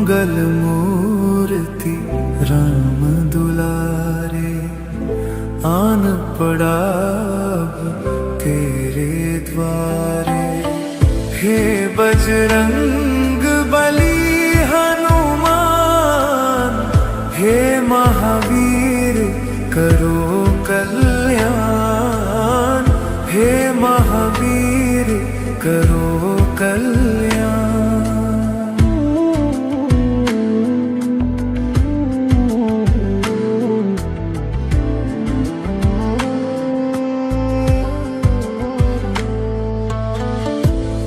मंगल मूर्ति राम दुलारे, आन पड़ा अब तेरे द्वारे। हे बजरंग बली हनुमान, हे महावीर करो कल्याण, हे महावीर करो कल्याण।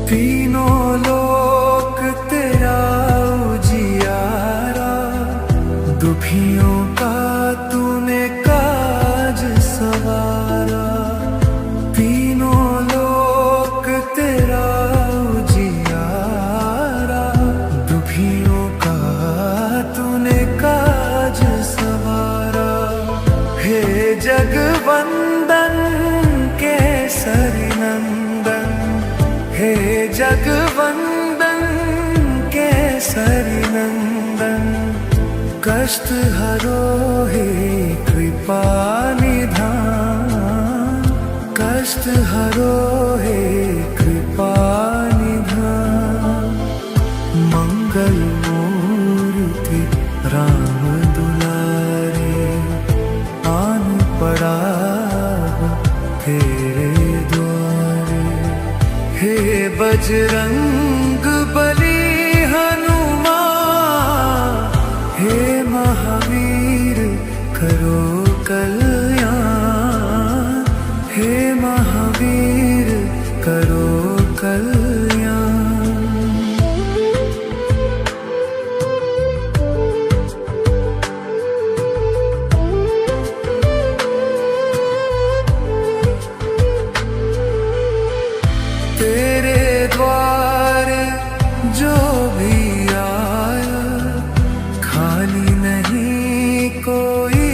तीनों लोक तेरा उजियारा, दुखियों का तूने काज सवारा। तीनों लोक तेरा उजियारा, दुखियों का तूने काज सवारा। हे जगवंदन केसरी नंदन, हे जगवंदन केसरी नंदन। कष्ट हरो हे कृपा निधान, कष्ट हरो हे कृपा निधान। मंगल मूर्ति राम दुलारे, आन पड़ा तेरे द्वारे। हे बजरंग बली हनुमान, हे महावीर करो कल्याण, हे महावीर करो कल्याण। तेरे द्वारे जो भी आया, खाली नहीं कोई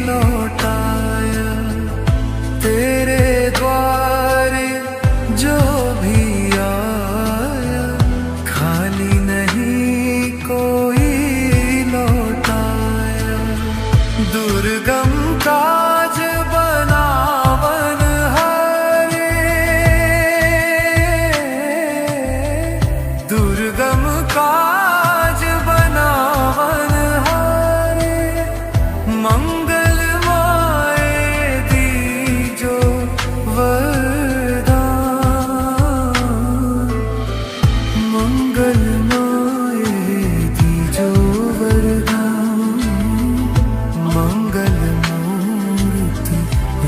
लौटाया। तेरे द्वारे जो भी आया, खाली नहीं कोई लौटाया। दुर्गम काज बनावन दुर्गम काज बनावन हारे। मंगल माए दीजो वरदान, मंगल माए दीजो वरदान। मंगल मूर्ति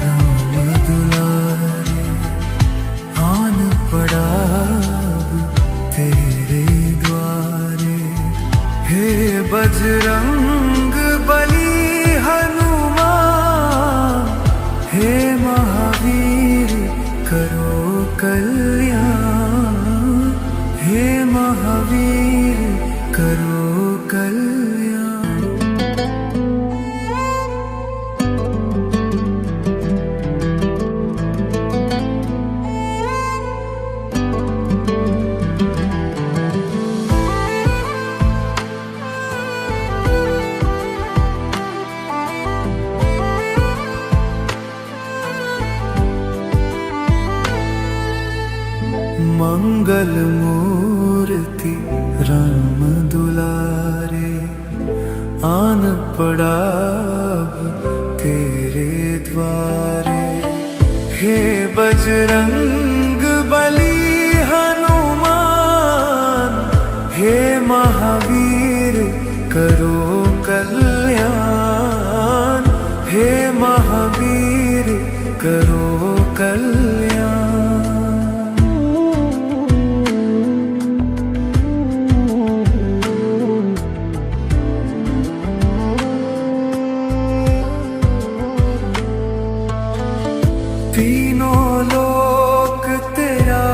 राम दुलारे, आन पड़ा तेरे द्वारे। हे बजरंग बली हनुमान, हे महावीर करो कल्याण, हे महावीर करो कल्याण। मंगल मूर्ति राम दुलारे, आन पड़ा अब तेरे द्वारे। हे बजरंग बली हनुमान, हे महावीर करो कल्याण, हे महावीर करो कल्याण। तीनों लोक तेरा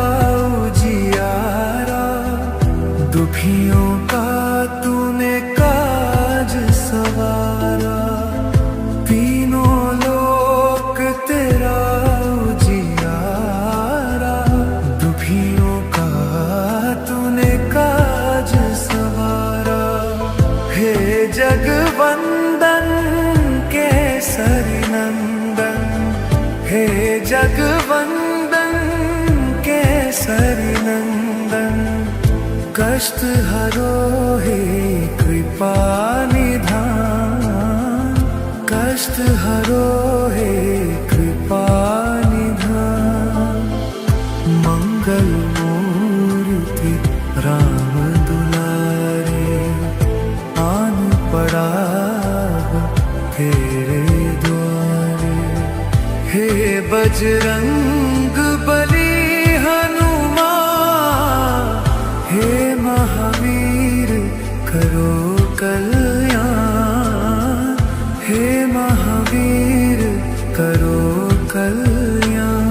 उजियारा, दुखियों का तूने काज सवारा। तीनों लोक तेरा उजियारा, दुखियों का तूने काज सवारा। हे जगवंदन केसरी नंदन, कष्ट हरो हे कृपा निधान, कष्ट हरो हे कृपा निधान। मंगल मूर्ति राम दुलारे, आन पड़ा तेरे द्वारे। हे बजरंग बली हनुमान, हे महावीर करो कल्याण, हे महावीर करो कल्याण।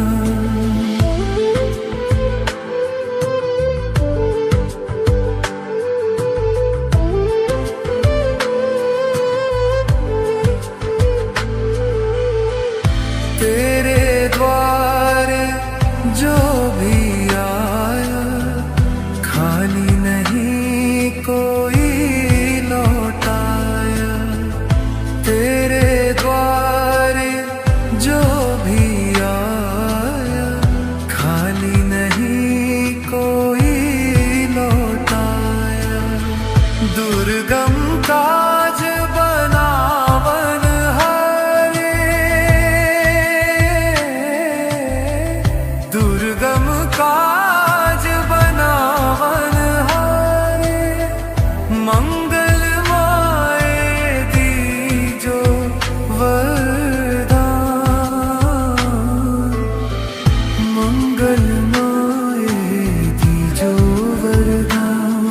तेरे द्वारे जो भी आया, खाली नहीं कोई लौटाया। तेरे द्वारे जो भी आया, खाली नहीं कोई लौटाया। दुर्गम काज बनावन हारे, दुर्गम काज बनावन हारे। मंगल माए दीजो वरदान, मंगल माए दीजो वरदान।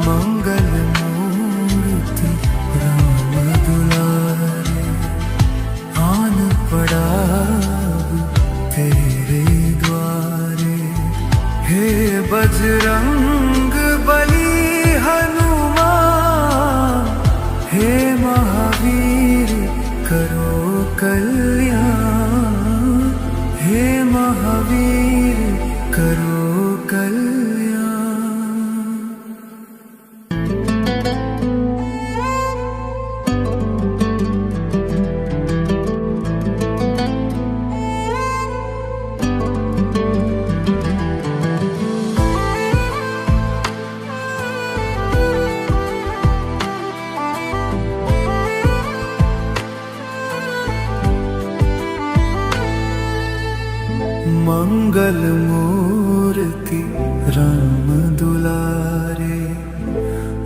मंगल मूर्ति राम दुलारे, आन पड़ा तेरे द्वारे। हे बजरंग बली हनुमान, हे महावीर करो कल्याण, हे महावीर करो कल्याण। मंगल मूर्ति राम दुलारे,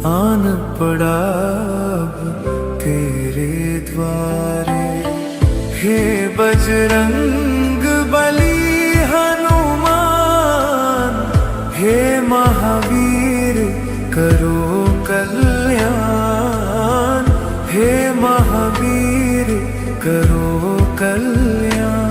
आन पड़ा तेरे द्वारे। हे बजरंग बली हनुमान, हे महावीर करो कल्याण, हे महावीर करो कल्याण।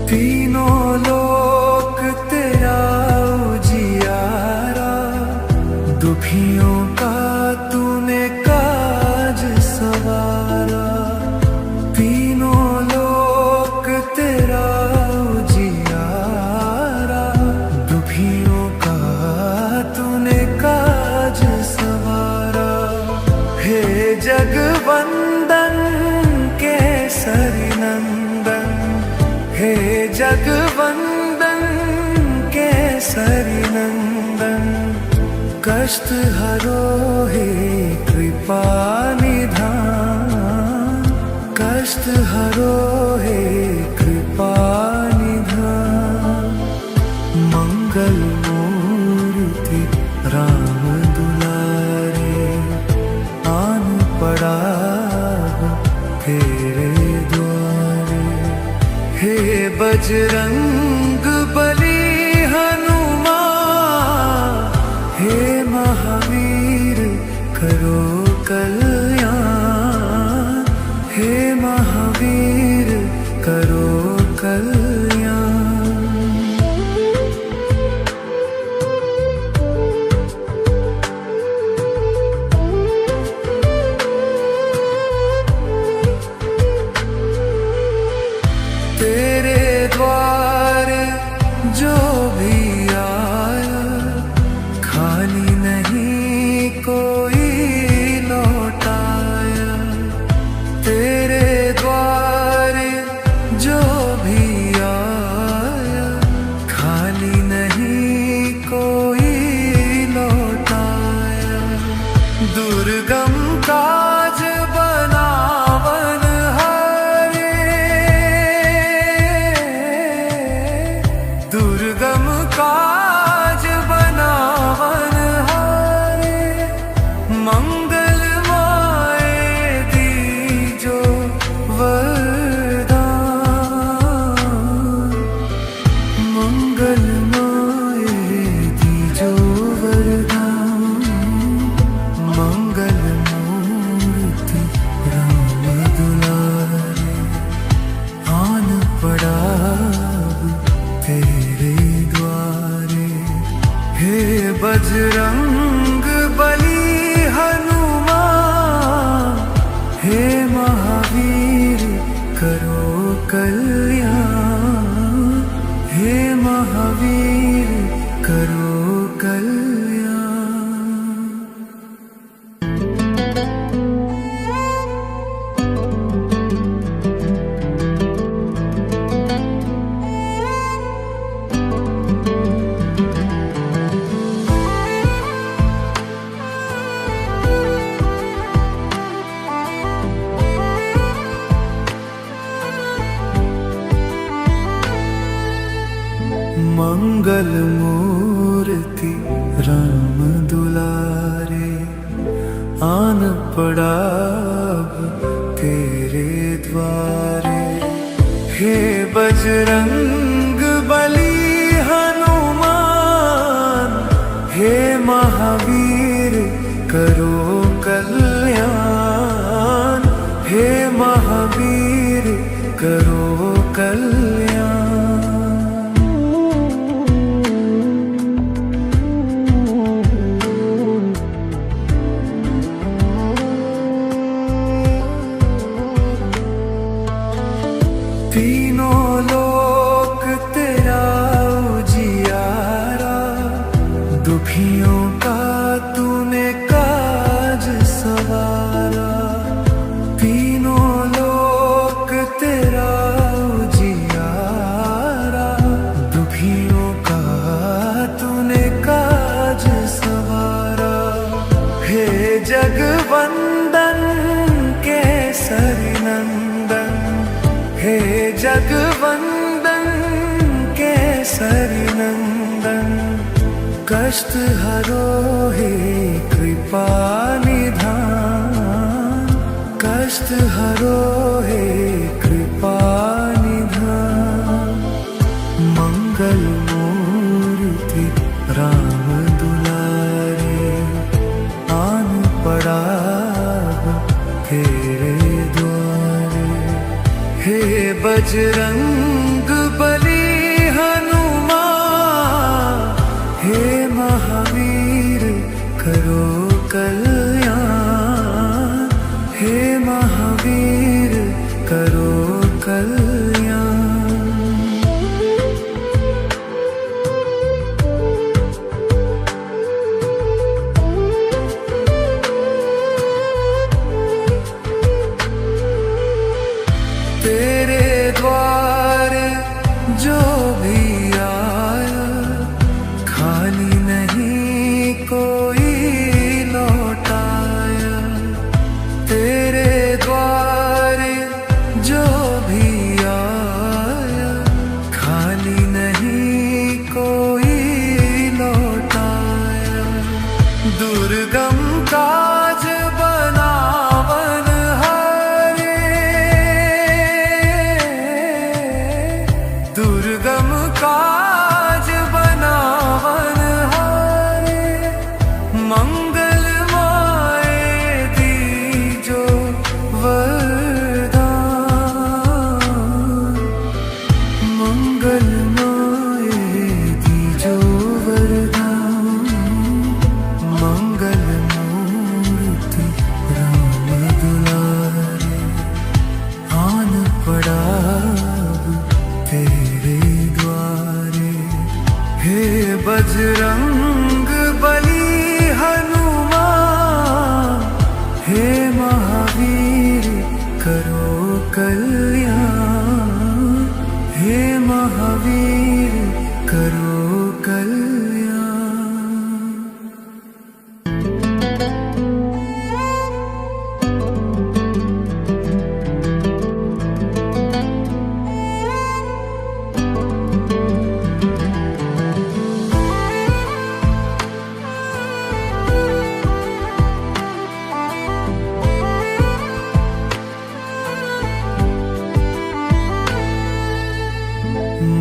तीनों लोक तेरा उजियारा, दुखियों का तूने काज सवारा। तीनों लोक तेरा उजियारा, दुखियों का तूने काज सवारा। हे जगवंदन केसरी नंदन, हे जगवंदन केसरी नंदन, कष्ट हरो हे कृपा निधान, कष्ट हरो हे कृपा निधान। मंगल मूर्ति राम दुलारे, आन पड़ा तेरे द्वारे। हे बजरंग बली हनुमान, हे महावीर करो कल्याण, हे महावीर करो कल्याण। तेरे द्वारे मंगल मूर्ति राम दुलारे, आन पड़ा अब तेरे द्वारे। हे बजरंग बली हनुमान, हे महावीर करो कल्याण, हे महावीर करो कल्याण। तीनों लोक तेरा उजियारा, दुखियों का तूने काज सवारा। तीनों लोक तेरा उजियारा, दुखियों का तूने काज सवारा। हे जगवंदन केसरी नंदन, हे जगवंदन केसरी नंदन। कष्ट हरो हे कृपा निधान, कष्ट हरो हे कृपा निधान। मंगल मूर्ति राम दुलारे, आन पड़ा तेरे द्वारे। हे बजरंग बली हनुमान, हे महावीर करो कल्याण, हे महावीर करो कल्याण। तेरे द्वारे जो भी आया, खाली नहीं कोई लौटाया। तेरे द्वारे जो भी आया, खाली नहीं कोई लौटाया। दुर्गम काज बनावन हारे, दुर्गम काज बनावन हारे। मंगल माए दीजो वरदान, मंगल माए दीजो वरदान। मंगल मूर्ति राम दुलारे, आन पड़ा तेरे द्वारे। हे बजरंग बली हनुमान, हे महावीर करो कल्याण, हे महावीर करो कल्याण।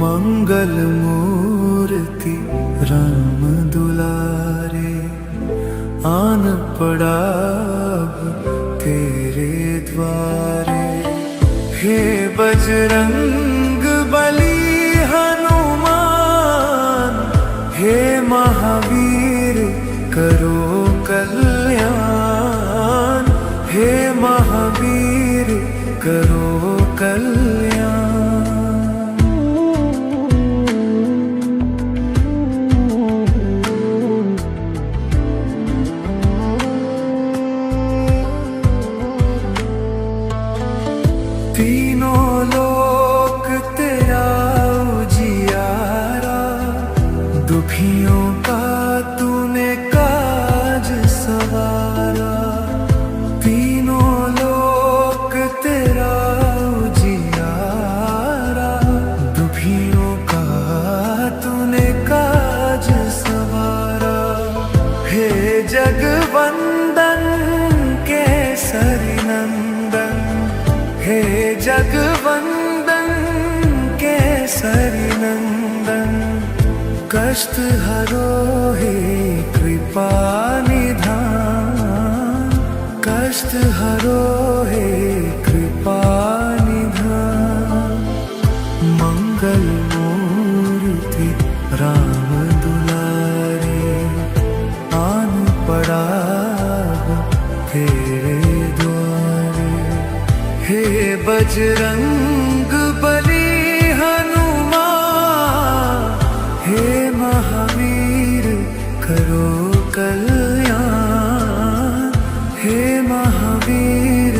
मंगल मूर्ति राम दुलारे, आन पड़ा अब तेरे द्वारे। हे बजरंग बली हनुमान, हे महावीर करो कल्याण, हे महावीर करो कल्याण। तीनों लोक नंदन कष्ट हरो हे कृपा निधान कष्ट हरो हे कृपा निधान मंगल मूर्ति राम दुलारे आन पड़ा तेरे द्वारे हे बजरंग बली हनुमान हे महावीर करो कल्याण हे महावीर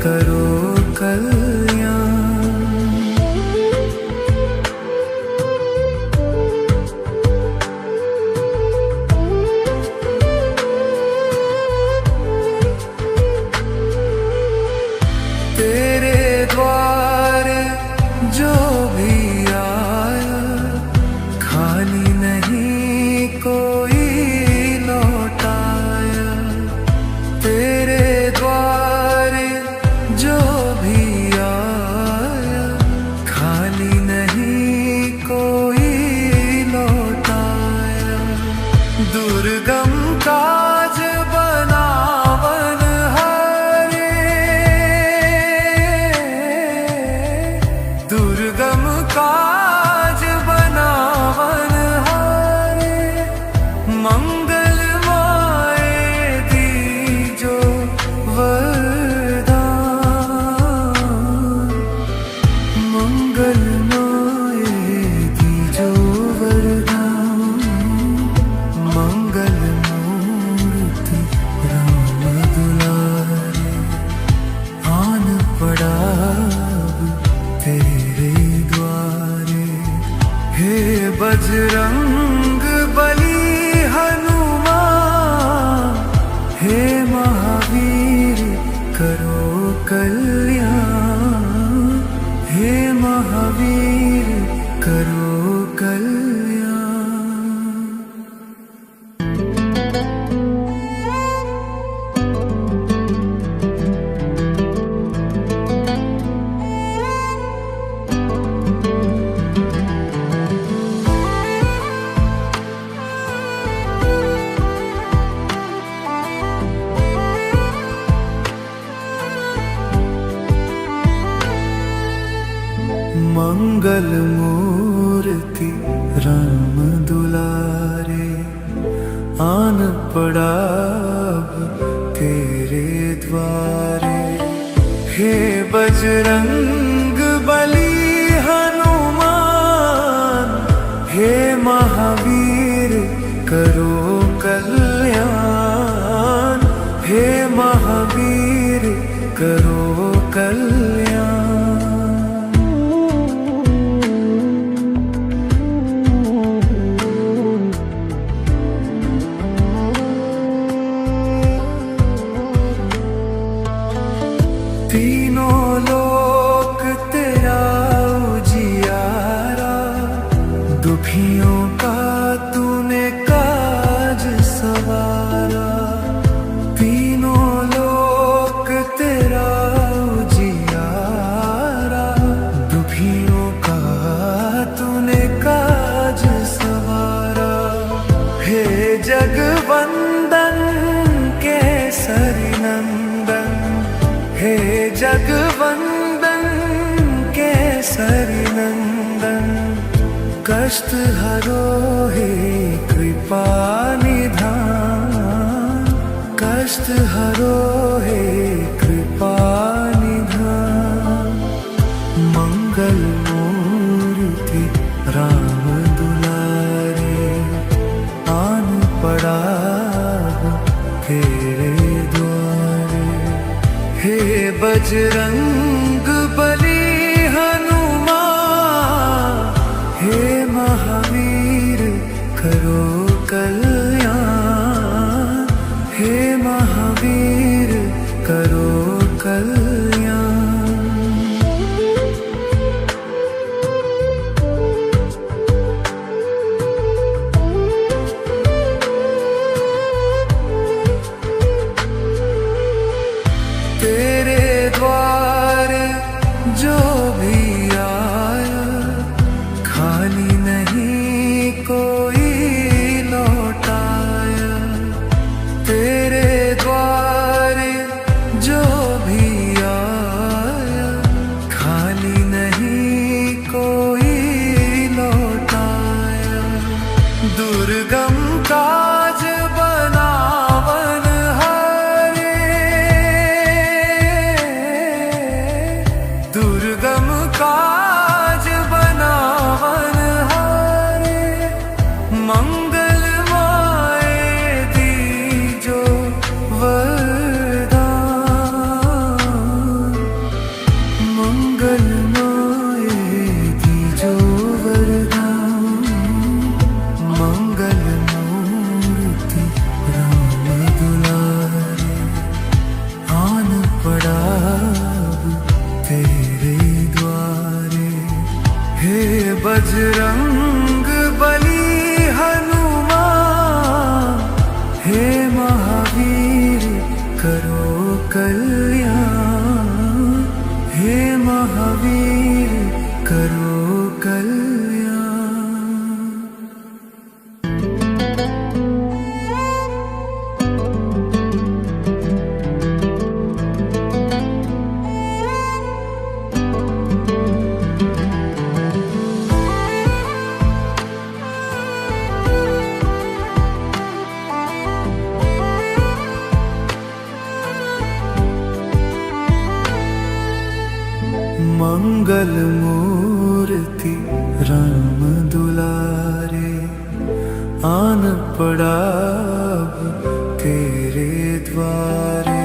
करो कल्याण तेरे द्वार जो भी आया खाली नहीं कोई लौटाया तेरे द्वार जो भी आया खाली नहीं कोई लौटाया दुर्गम काज बनावन दुर्गम काज बनावन हारे मंगल माए दीजो वरदान मंगल माए दीजो वरदान मंगल मूर्ति राम दुलारे आन पड़ा तेरे द्वारे हे बजरंग बली हनुमान हे महावीर करो कल्याण हे महावीर करो कल्याण मंगल मूर्ति राम दुलारे आन पड़ा तेरे द्वारे हे बजरंग बली हनुमान हे महावीर करो कल्याण हे महावीर करो कल्याण तीनों लोक तेरा उजियारा दुखियों का तूने काज सवारा तीनों लोक तेरा उजियारा दुखियों का तूने काज सवारा हे जगवंदन केसरी नंदन हे जगवंदन केसरी नंदन कष्ट हरो हे कृपा निधान कष्ट हरो हे कृपा निधान मंगल मूर्ति राम दुलारे आन पड़ा तेरे द्वारे हे बजरंग बली हनुमान हे महावीर करो कल्याण हे महावीर करो कल्याण तेरे द्वार जो भी आया खाली बजरंग बली हनुमान, हे महावीर करो कल्याण, हे महावीर करो कल्याण। मंगल मूर्ति राम दुलारे, आन पड़ा अब तेरे द्वारे।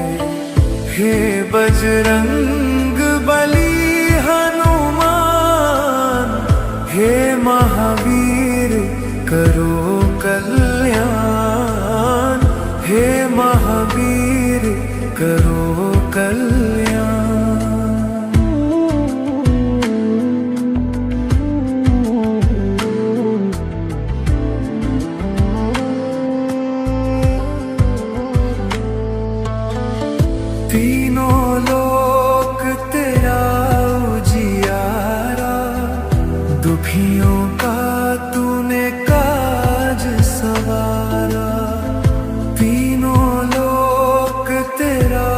हे बजरंग बली हनुमान, हे महावीर करो कल्याण, हे महावीर करो कल्याण। तीनों लोक तेरा उजियारा, दुखियों का तूने काज सवारा। तीनों लोक तेरा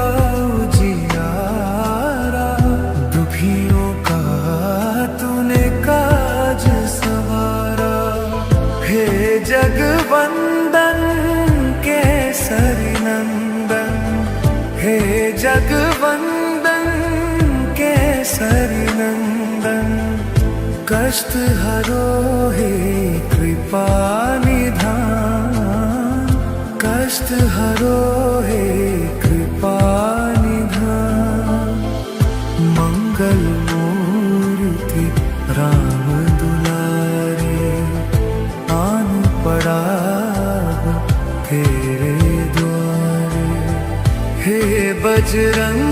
उजियारा, दुखियों का तूने काज सवारा। हे जगवंदन केसरी नंदन, हे जगवंदन केसरी नंदन। कष्ट हरो हे कृपा निधान, कष्ट हरो हे कृपा निधान। मंगल मूर्ति राम दुलारे, आन पड़ा तेरे द्वारे। हे बजरंग